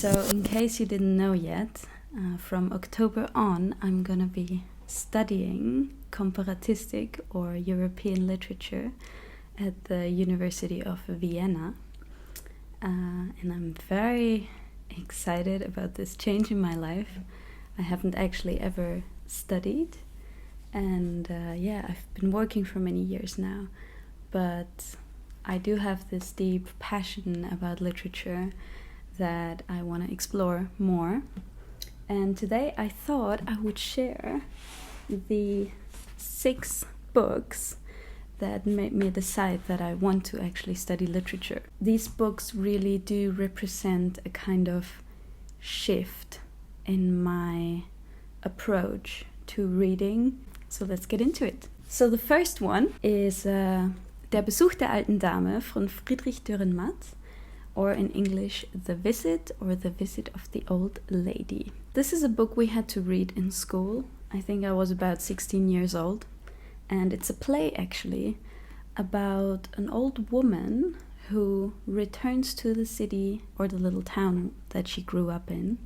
So in case you didn't know yet, from October on, I'm gonna be studying Comparatistik or European literature at the University of Vienna. And I'm very excited about this change in my life. I haven't actually ever studied, and I've been working for many years now, but I do have this deep passion about literature that I want to explore more. And today I thought I would share the 6 books that made me decide that I want to actually study literature. These books really do represent a kind of shift in my approach to reading. So let's get into it. So the first one is Der Besuch der alten Dame von Friedrich Dürrenmatt, or in English, The Visit or The Visit of the Old Lady. This is a book we had to read in school. I think I was about 16 years old. And it's a play, actually, about an old woman who returns to the city or the little town that she grew up in.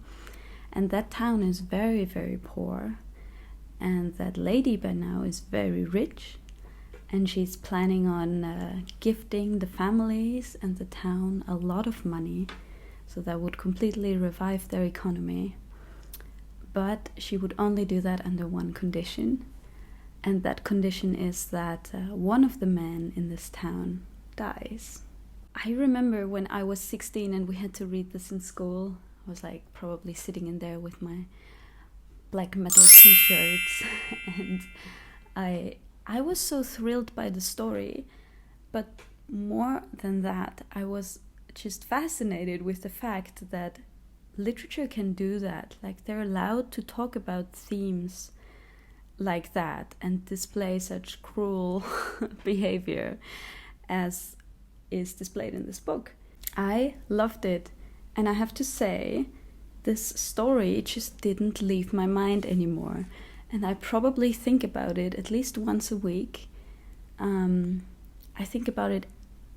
And that town is very, very poor. And that lady by now is very rich. And she's planning on gifting the families and the town a lot of money. So that would completely revive their economy. But she would only do that under one condition. And that condition is that one of the men in this town dies. I remember when I was 16 and we had to read this in school. I was like probably sitting in there with my black metal t-shirts. And I was so thrilled by the story. But more than that, I was just fascinated with the fact that literature can do that. Like, they're allowed to talk about themes like that and display such cruel behavior as is displayed in this book. I loved it, and I have to say, this story just didn't leave my mind anymore, and I probably think about it at least once a week. I think about it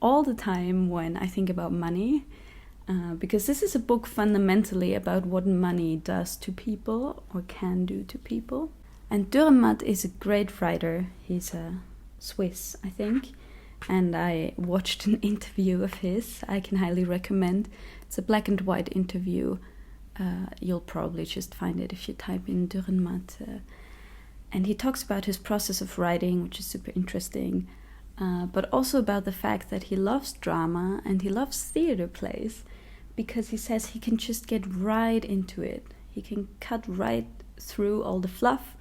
all the time when I think about money, because this is a book fundamentally about what money does to people or can do to people. And Dürrenmatt is a great writer. He's a Swiss, I think. And I watched an interview of his. I can highly recommend. It's a black and white interview. You'll probably just find it if you type in Dürrenmatt. And he talks about his process of writing, which is super interesting. But also about the fact that he loves drama and he loves theater plays, because he says he can just get right into it. He can cut right through all the fluff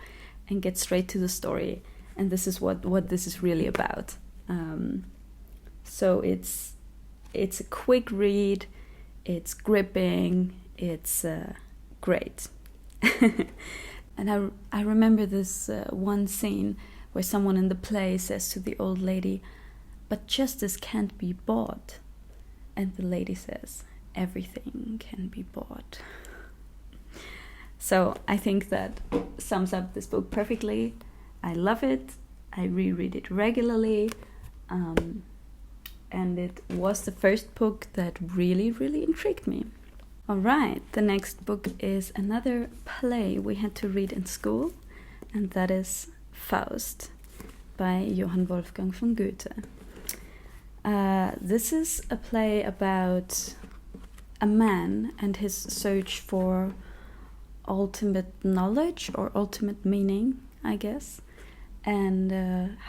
and get straight to the story. And this is what this is really about. So it's a quick read, it's gripping, it's great. And I remember this one scene where someone in the play says to the old lady, "But justice can't be bought." And the lady says, "Everything can be bought." So I think that sums up this book perfectly. I love it. I reread it regularly. And it was the first book that really, really intrigued me. All right, the next book is another play we had to read in school, and that is Faust by Johann Wolfgang von Goethe. This is a play about a man and his search for ultimate knowledge or ultimate meaning, I guess, and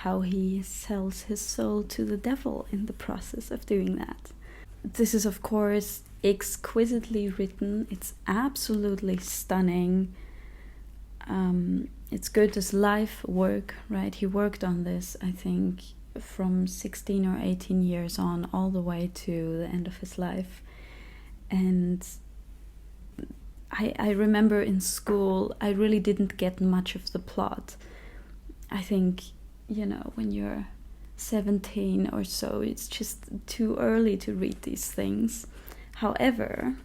how he sells his soul to the devil in the process of doing that. This is, of course, exquisitely written. It's absolutely stunning. It's Goethe's life work, right? He worked on this, I think, from 16 or 18 years on, all the way to the end of his life. And I remember in school, I really didn't get much of the plot. I think, when you're 17 or so, it's just too early to read these things. However,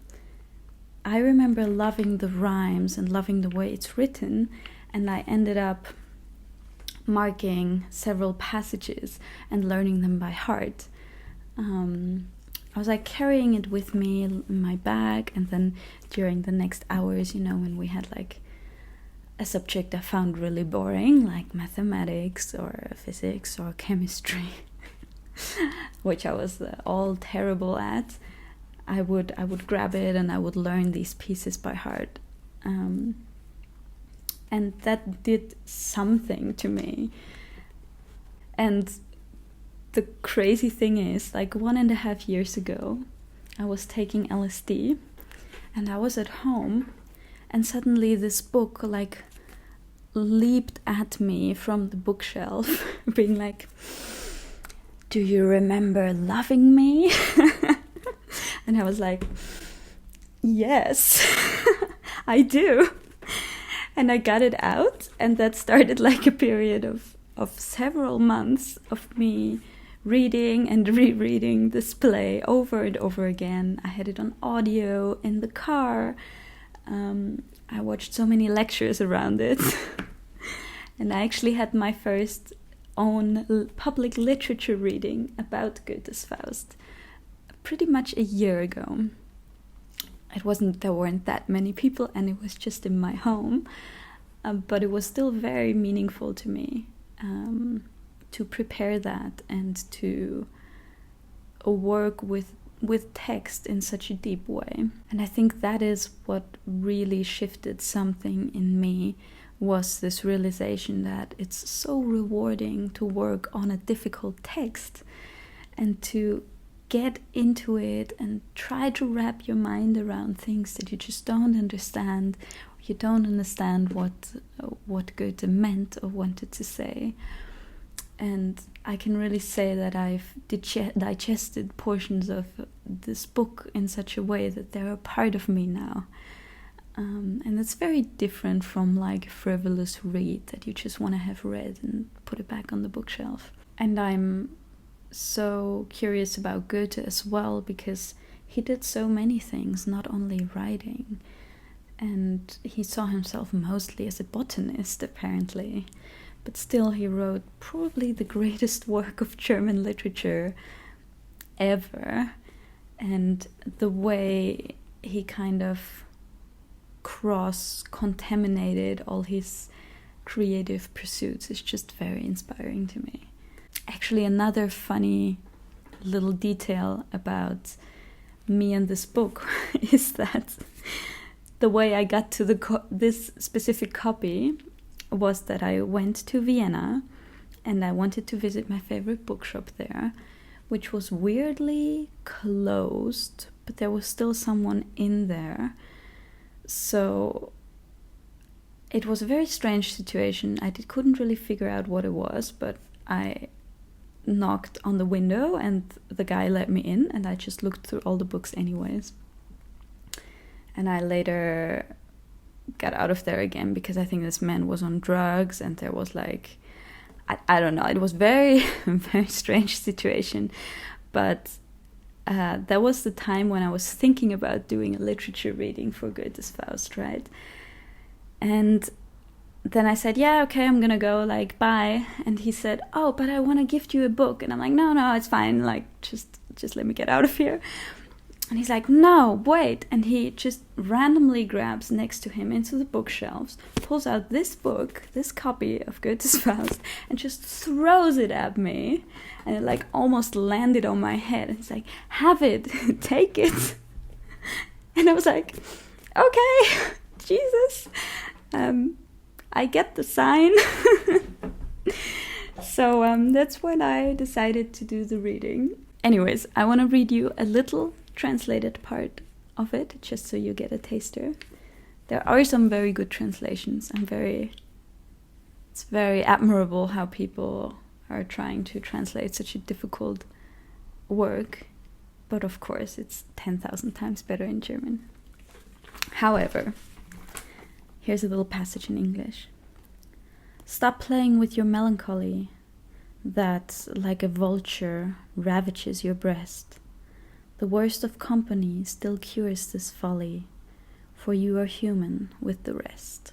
I remember loving the rhymes and loving the way it's written, and I ended up marking several passages and learning them by heart. I was like carrying it with me in my bag, and then during the next hours, when we had like a subject I found really boring, like mathematics or physics or chemistry, which I was all terrible at, I would grab it and I would learn these pieces by heart. And that did something to me. And the crazy thing is, like 1.5 years ago, I was taking LSD and I was at home, and suddenly this book like leaped at me from the bookshelf, being like, "Do you remember loving me?" And I was like, "Yes, I do." And I got it out, and that started like a period of several months of me reading and rereading this play over and over again. I had it on audio in the car. I watched so many lectures around it. And I actually had my first own public literature reading about Goethe's Faust pretty much a year ago. There weren't that many people, and it was just in my home, but it was still very meaningful to me to prepare that and to work with text in such a deep way. And I think that is what really shifted something in me, was this realization that it's so rewarding to work on a difficult text and to get into it and try to wrap your mind around things that you just don't understand. You don't understand what Goethe meant or wanted to say. And I can really say that I've digested portions of this book in such a way that they're a part of me now. And it's very different from like a frivolous read that you just want to have read and put it back on the bookshelf. And I'm so curious about Goethe as well, because he did so many things, not only writing. And he saw himself mostly as a botanist, apparently. But still, he wrote probably the greatest work of German literature ever. And the way he kind of cross-contaminated all his creative pursuits is just very inspiring to me. Actually, another funny little detail about me and this book is that the way I got to this specific copy was that I went to Vienna and I wanted to visit my favorite bookshop there, which was weirdly closed, but there was still someone in there. So it was a very strange situation. I couldn't really figure out what it was, but I knocked on the window and the guy let me in, and I just looked through all the books anyways. And I later got out of there again because I think this man was on drugs, and there was like, I don't know, it was very, very strange situation. But that was the time when I was thinking about doing a literature reading for Goethe's Faust, right? And then I said, yeah, okay, I'm gonna go, like, bye. And he said, oh, but I want to gift you a book. And I'm like, no, it's fine, like, just let me get out of here. And he's like, no, wait. And he just randomly grabs next to him into the bookshelves, pulls out this book, this copy of Goethe's Faust, and just throws it at me. And it like almost landed on my head. And he's like, have it, take it. And I was like, okay, Jesus. I get the sign. So that's when I decided to do the reading. Anyways, I want to read you a little translated part of it, just so you get a taster. There are some very good translations. It's very admirable how people are trying to translate such a difficult work, but of course it's 10,000 times better in German. However, here's a little passage in English. Stop playing with your melancholy, that, like a vulture, ravages your breast. The worst of company still cures this folly, for you are human with the rest.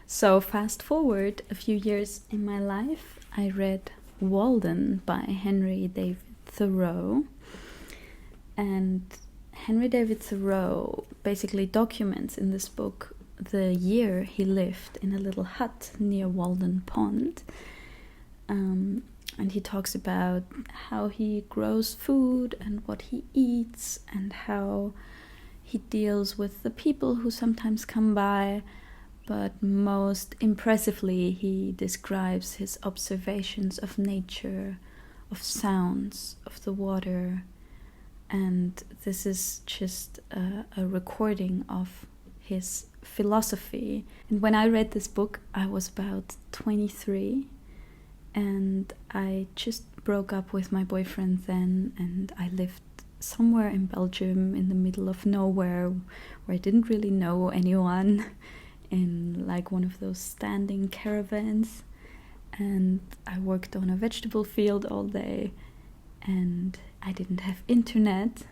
So fast forward a few years in my life, I read Walden by Henry David Thoreau. And Henry David Thoreau basically documents in this book the year he lived in a little hut near Walden Pond. And he talks about how he grows food and what he eats and how he deals with the people who sometimes come by. But most impressively, he describes his observations of nature, of sounds, of the water. And this is just a recording of his philosophy. And when I read this book, I was about 23. And I just broke up with my boyfriend then, and I lived somewhere in Belgium in the middle of nowhere where I didn't really know anyone, in like one of those standing caravans. And I worked on a vegetable field all day, and I didn't have internet,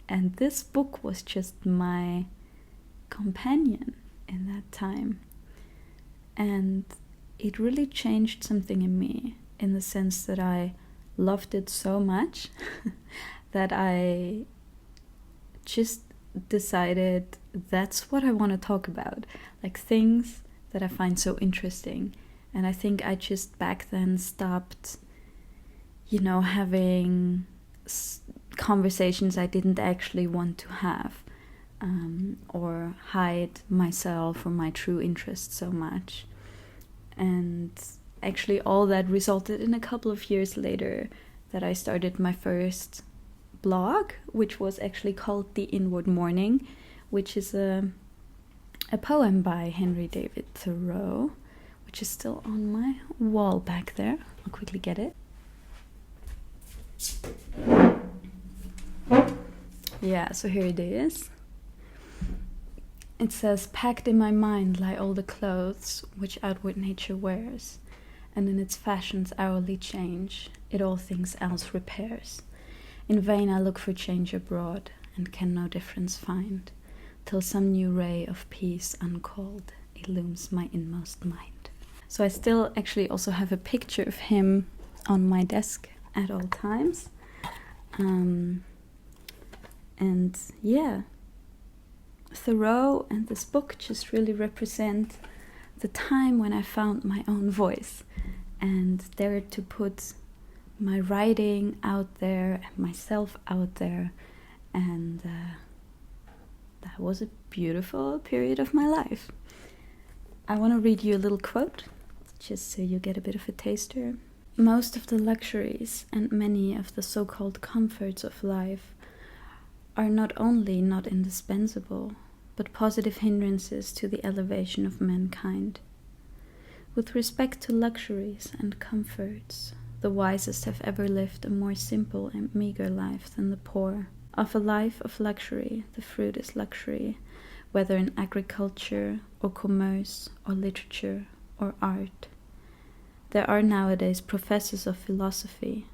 and this book was just my companion in that time. And it really changed something in me, in the sense that I loved it so much that I just decided that's what I want to talk about, like things that I find so interesting. And I think I just back then stopped, having conversations I didn't actually want to have, or hide myself or my true interests so much. And actually all that resulted in a couple of years later that I started my first blog, which was actually called The Inward Morning, which is a poem by Henry David Thoreau, which is still on my wall back there. I'll quickly get it. Yeah, so here it is. It says, "Packed in my mind lie all the clothes which outward nature wears, and in its fashions hourly change, it all things else repairs. In vain I look for change abroad, and can no difference find, till some new ray of peace uncalled illumes my inmost mind." So I still actually also have a picture of him on my desk at all times. And yeah, Thoreau and this book just really represent the time when I found my own voice and dared to put my writing out there and myself out there. And that was a beautiful period of my life. I want to read you a little quote, just so you get a bit of a taster. "Most of the luxuries and many of the so-called comforts of life are not only not indispensable, but positive hindrances to the elevation of mankind. With respect to luxuries and comforts, the wisest have ever lived a more simple and meager life than the poor. Of a life of luxury, the fruit is luxury, whether in agriculture or commerce or literature or art. There are nowadays professors of philosophy,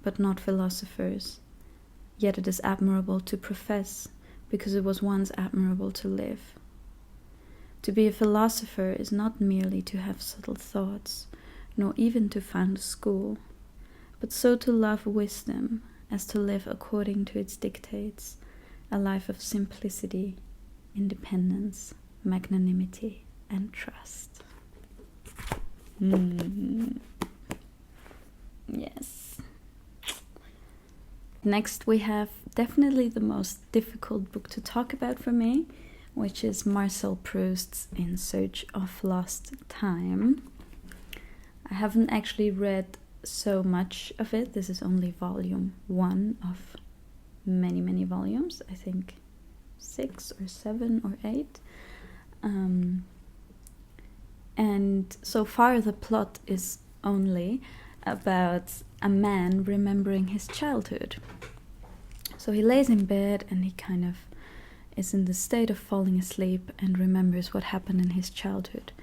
but not philosophers. Yet it is admirable to profess, because it was once admirable to live. To be a philosopher is not merely to have subtle thoughts, nor even to found a school, but so to love wisdom as to live according to its dictates, a life of simplicity, independence, magnanimity, and trust." Yes. Next we have definitely the most difficult book to talk about for me, which is Marcel Proust's In Search of Lost Time. I haven't actually read so much of it. This is only volume 1 of many, many volumes. I think 6 or 7 or 8. And so far the plot is only about a man remembering his childhood. So he lays in bed and he kind of is in the state of falling asleep and remembers what happened in his childhood.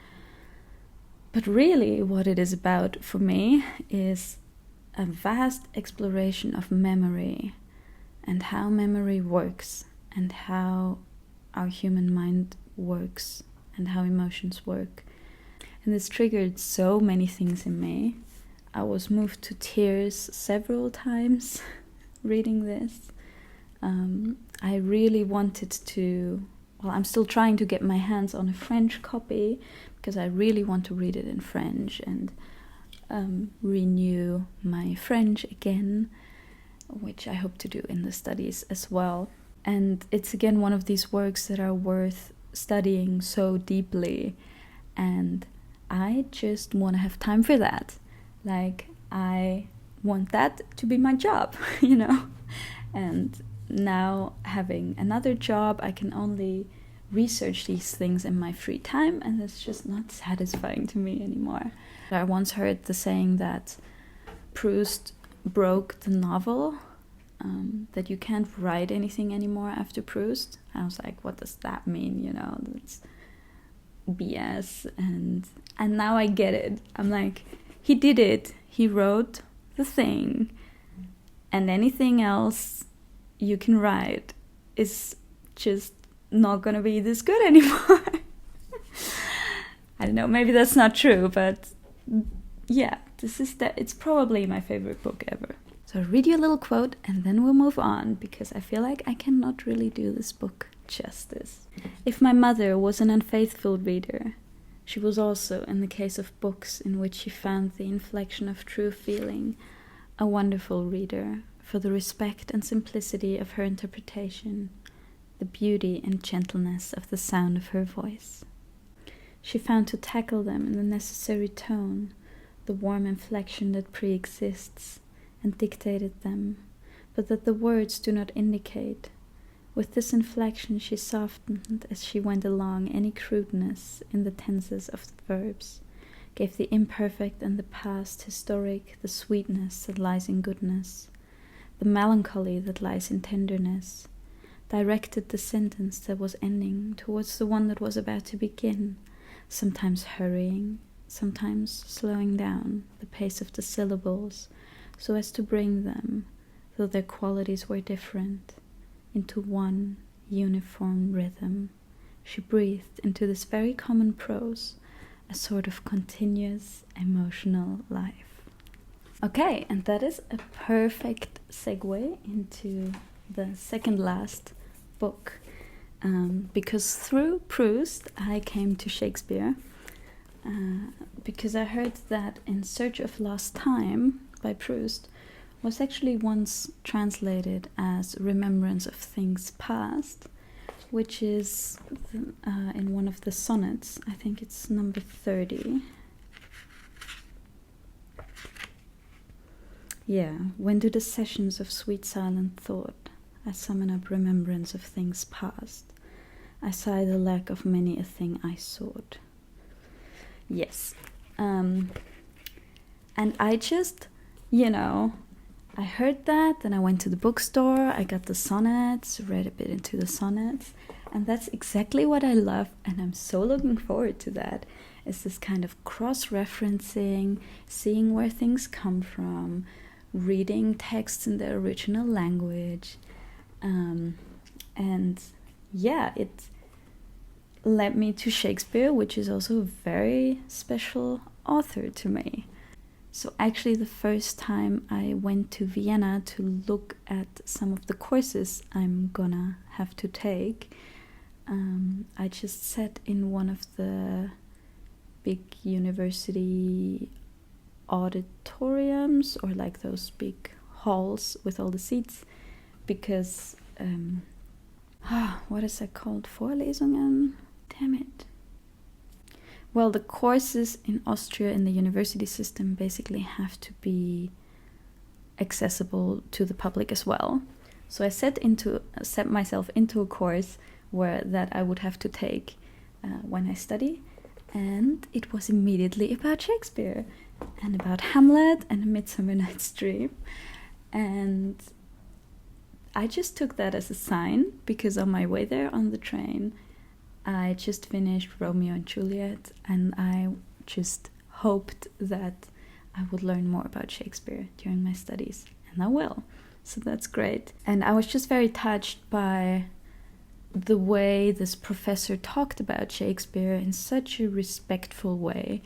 But really what it is about for me is a vast exploration of memory and how memory works and how our human mind works and how emotions work. And this triggered so many things in me. I was moved to tears several times reading this. I really wanted to, well, I'm still trying to get my hands on a French copy because I really want to read it in French and renew my French again, which I hope to do in the studies as well. And it's again one of these works that are worth studying so deeply, and I just want to have time for that. Like, I want that to be my job, you know? And now having another job, I can only research these things in my free time, and it's just not satisfying to me anymore. I once heard the saying that Proust broke the novel, that you can't write anything anymore after Proust. I was like, what does that mean? You know, that's BS. And now I get it. I'm like, he did it. He wrote the thing, and anything else you can write is just not gonna be this good anymore. I don't know, maybe that's not true, but yeah, it's probably my favorite book ever. So I'll read you a little quote and then we'll move on, because I feel like I cannot really do this book justice. If my mother was an unfaithful reader, she was also, in the case of books in which she found the inflection of true feeling, a wonderful reader for the respect and simplicity of her interpretation, the beauty and gentleness of the sound of her voice. She found to tackle them in the necessary tone, the warm inflection that pre-exists, and dictated them, but that the words do not indicate. With this inflection she softened as she went along any crudeness in the tenses of the verbs, gave the imperfect and the past historic the sweetness that lies in goodness, the melancholy that lies in tenderness, directed the sentence that was ending towards the one that was about to begin, sometimes hurrying, sometimes slowing down the pace of the syllables, so as to bring them, though their qualities were different, into one uniform rhythm. She breathed into this very common prose a sort of continuous emotional life. Okay, and that is a perfect segue into the second last book, because through Proust I came to Shakespeare, because I heard that In Search of Lost Time by Proust was actually once translated as Remembrance of Things Past, which is in one of the sonnets. I think it's number 30. Yeah, when do the sessions of sweet silent thought I summon up remembrance of things past, I sigh the lack of many a thing I sought. Yes. And I just, I heard that, then I went to the bookstore, I got the sonnets, read a bit into the sonnets, and that's exactly what I love, and I'm so looking forward to that. It's this kind of cross-referencing, seeing where things come from, reading texts in their original language, and yeah, it led me to Shakespeare, which is also a very special author to me. So actually the first time I went to Vienna to look at some of the courses I'm gonna have to take, I just sat in one of the big university auditoriums, or like those big halls with all the seats, because what is that called? Vorlesungen? Damn it. Well, the courses in Austria in the university system basically have to be accessible to the public as well. So I set myself into a course that I would have to take when I study, and it was immediately about Shakespeare and about Hamlet and A Midsummer Night's Dream. And I just took that as a sign, because on my way there on the train, I just finished Romeo and Juliet, and I just hoped that I would learn more about Shakespeare during my studies, and I will. So that's great. And I was just very touched by the way this professor talked about Shakespeare in such a respectful way.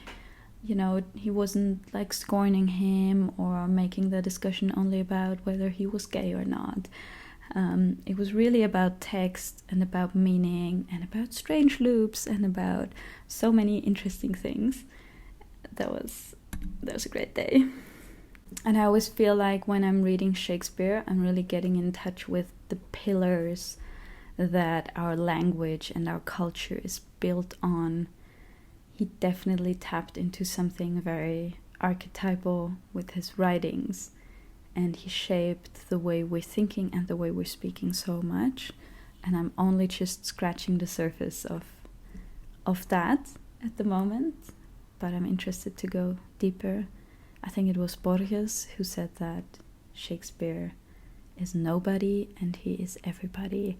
He wasn't like scorning him or making the discussion only about whether he was gay or not. It was really about text and about meaning and about strange loops and about so many interesting things. That was a great day. And I always feel like when I'm reading Shakespeare, I'm really getting in touch with the pillars that our language and our culture is built on. He definitely tapped into something very archetypal with his writings, and he shaped the way we're thinking and the way we're speaking so much. And I'm only just scratching the surface of that at the moment, but I'm interested to go deeper. I think it was Borges who said that Shakespeare is nobody and he is everybody,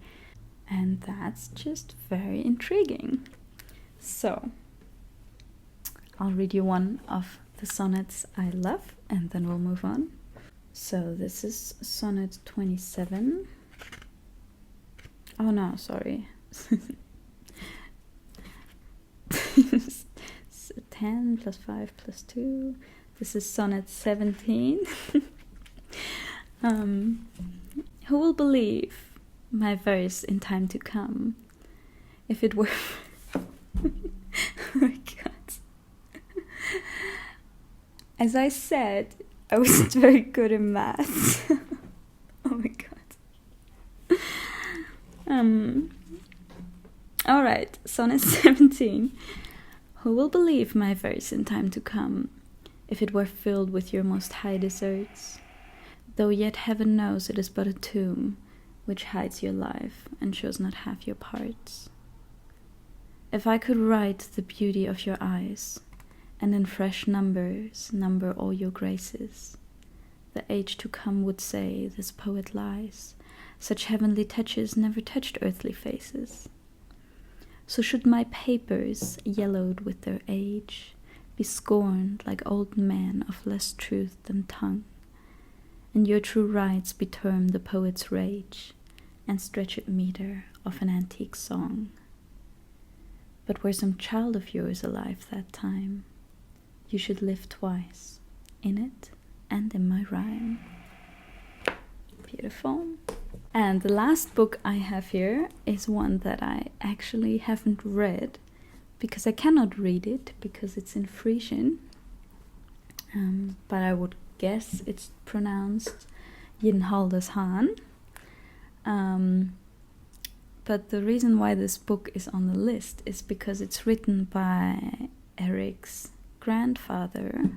and that's just very intriguing. So I'll read you one of the sonnets I love and then we'll move on. So this is sonnet 27. Oh no, sorry. 10 plus 5 plus 2. This is sonnet 17. Who will believe my verse in time to come? If it were... Oh my god. As I said, I wasn't very good in maths. Oh my god. Alright, sonnet 17. Who will believe my verse in time to come, if it were filled with your most high deserts? Though yet heaven knows it is but a tomb, which hides your life and shows not half your parts. If I could write the beauty of your eyes, and in fresh numbers number all your graces, the age to come would say, this poet lies, such heavenly touches never touched earthly faces. So should my papers, yellowed with their age, be scorned like old men of less truth than tongue, and your true rights be termed the poet's rage, and stretched meter of an antique song. But were some child of yours alive that time, you should live twice, in it and in my rhyme. Beautiful. And the last book I have here is one that I actually haven't read, because I cannot read it, because it's in Frisian. But I would guess it's pronounced Yin-Haldus Han. But the reason why this book is on the list is because it's written by Eric's grandfather.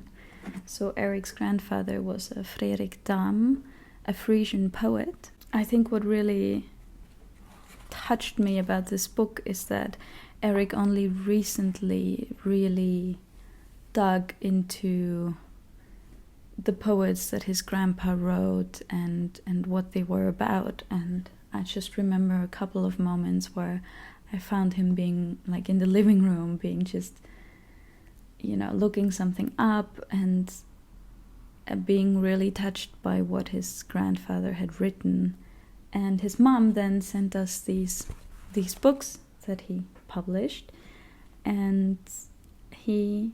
So Eric's grandfather was a Frederik Dam, a Frisian poet. I think what really touched me about this book is that Eric only recently really dug into the poets that his grandpa wrote and what they were about. And I just remember a couple of moments where I found him being like in the living room, being just, looking something up and being really touched by what his grandfather had written. And his mom then sent us these books that he published, and he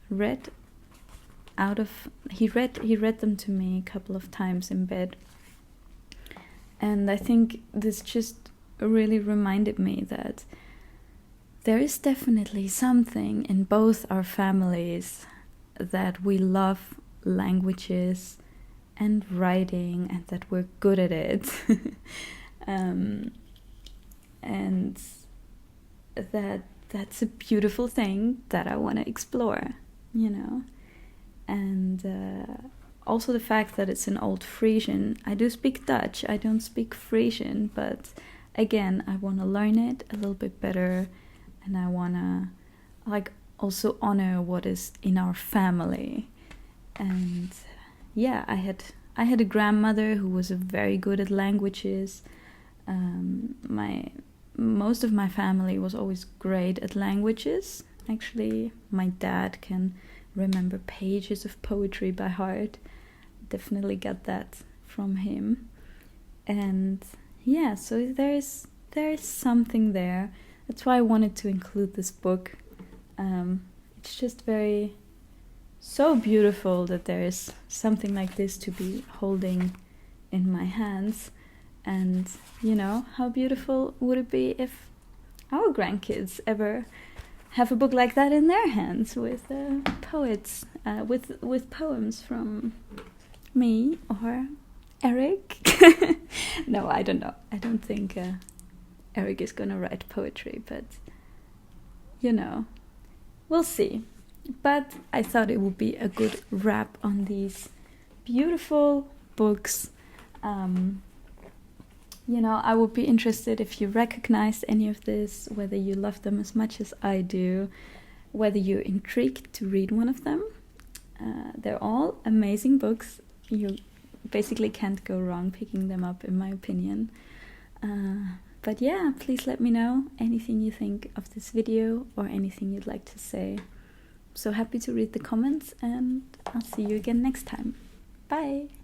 read them to me a couple of times in bed. And I think this just really reminded me that there is definitely something in both our families that we love languages and writing and that we're good at it. And that's a beautiful thing that I want to explore, and also the fact that it's an old Frisian. I do speak Dutch, I don't speak Frisian, but again, I want to learn it a little bit better, and I want to also honor what is in our family. And yeah, I had a grandmother who was very good at languages. Most of my family was always great at languages. Actually, my dad can remember pages of poetry by heart. Definitely got that from him. And yeah, so there is something there. That's why I wanted to include this book. It's just so beautiful that there is something like this to be holding in my hands. And, you know, how beautiful would it be if our grandkids ever have a book like that in their hands with poets, with poems from me or Eric. No, I don't know. I don't think Eric is gonna write poetry, but you know, we'll see. But I thought it would be a good wrap on these beautiful books. You know, I would be interested if you recognized any of this, whether you love them as much as I do, whether you're intrigued to read one of them. They're all amazing books. You basically can't go wrong picking them up, in my opinion. But yeah, please let me know anything you think of this video or anything you'd like to say. I'm so happy to read the comments, and I'll see you again next time. Bye!